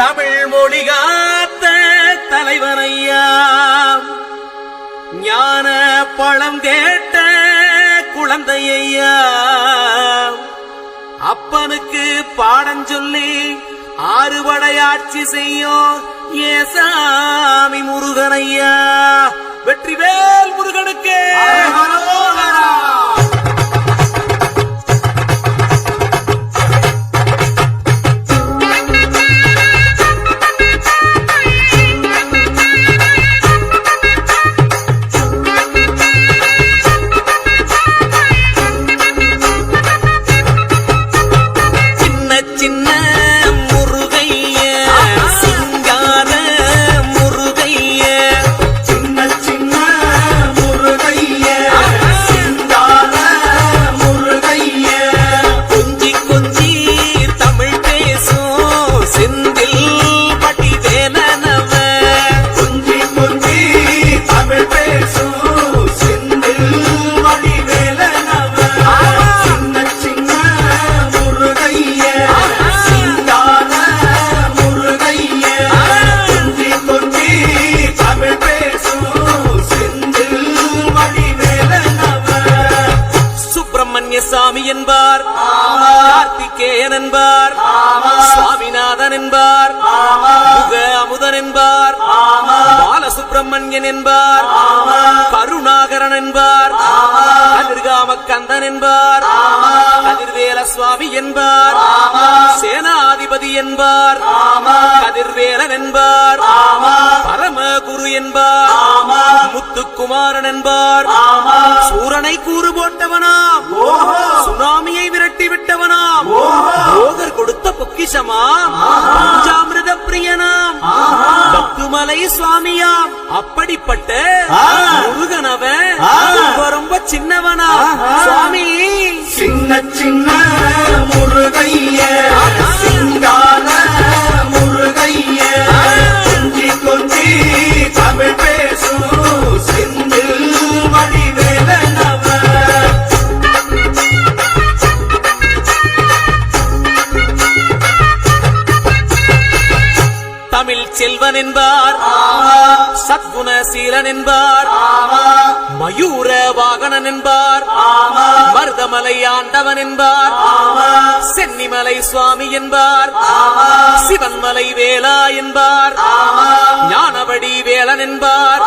தமிழ் மொழி காத்த தலைவனையா, ஞான பழம் கேட்ட குழந்தையா, அப்பனுக்கு பாடம் சொல்லி ஆறுபடையாட்சி செய்யும் ஏசாமி முருகனையா. வெற்றிவேல் முருகனுக்கு சாமி என்பார், கார்த்திகேயன் என்பார், சுவாமிநாதன் என்பார், முக அமுதன் என்பார், பாலசுப்பிரமணியன் என்பார், கருணாகரன் என்பார், கதிர்காம கந்தன் என்பார், கதிர்வேல சுவாமி என்பார், சேனாதிபதி என்பார், கதிர்வேலன் என்பார், பரமகுரு என்பார், முத்துக்குமாரன் என்பார், சூரனை கூறு போட்டவனாம், சுனாமியை விரட்டி விட்டவனாம், போகர் கொடுத்த பொக்கிஷமாம், பஞ்சாமிர்த பிரியனாம், பத்துமலை சுவாமியாம். அப்படிப்பட்ட முருகனவன் ரொம்ப சின்னவனா சுவாமி. சின்ன சின்ன முருகைய சிங்கான முருகைய, கொஞ்சி கொஞ்சி தமிழ் பேசும் செந்தில் வடிவேலனவ. தமிழ் செல்வன் என்பார், சத்குணசீலன் என்பார், மயூர வாகனன் என்பார், மருதமலை ஆண்டவன் என்பார், சென்னிமலை சுவாமி என்பார், சிவன்மலை வேலா என்பார், ஞானவடி வேலன் என்பார்,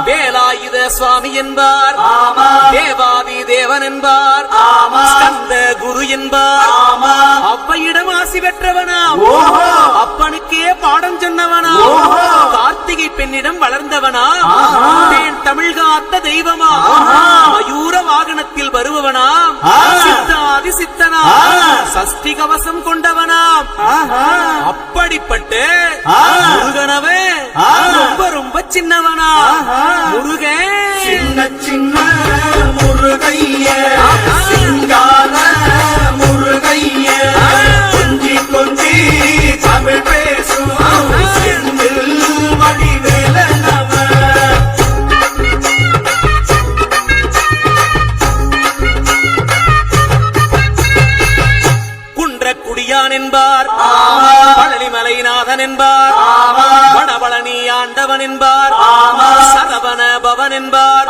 வேலாயுத சுவாமி என்பார், தேவாதி தேவன் என்பார், ஸ்கந்த குரு என்பார், அவ்வையிடம் ஆசி பெற்றவனாம், அப்பனுக்கே பாடம் சொன்னவனா, கார்த்திகை பெண்ணிடம் வளர்ந்தவனா, தேன் தமிழ் காத்த தெய்வமா, மயூர வாகனத்தில் வருபவனாம், சித்தாதி சித்தனா, சஷ்டி கவசம் கொண்டவனாம். அப்படிப்பட்ட முருகனவே ரொம்ப ரொம்ப சின்னவனா. முருகன் சின்ன சின்ன முருகைய சிங்கான முருகைய, கொஞ்சி கொஞ்சி தமிழ் பேசும் செந்தில் வடிவேலனவ. குன்றக்குடியான் என்பார், பழனிமலைநாதன் என்பார், வடபழனி ஆண்டவன் என்பார், சரவண பவன் என்பார்,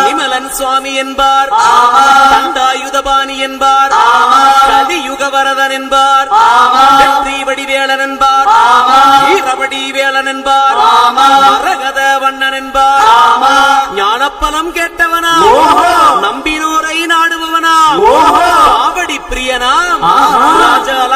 நிமலன் சுவாமி என்பார், தண்டாயுதபாணி என்பார், கலியுகவரதன் என்பார், வெற்றி வடிவேலன் என்பார், வீரவடி வேலன் என்பார், மரகத வண்ணன் என்பார், ஞானப்பலம் கேட்டவனா, நம்பினோரை நாடுபவனா, காவடி பிரியனா, ராஜால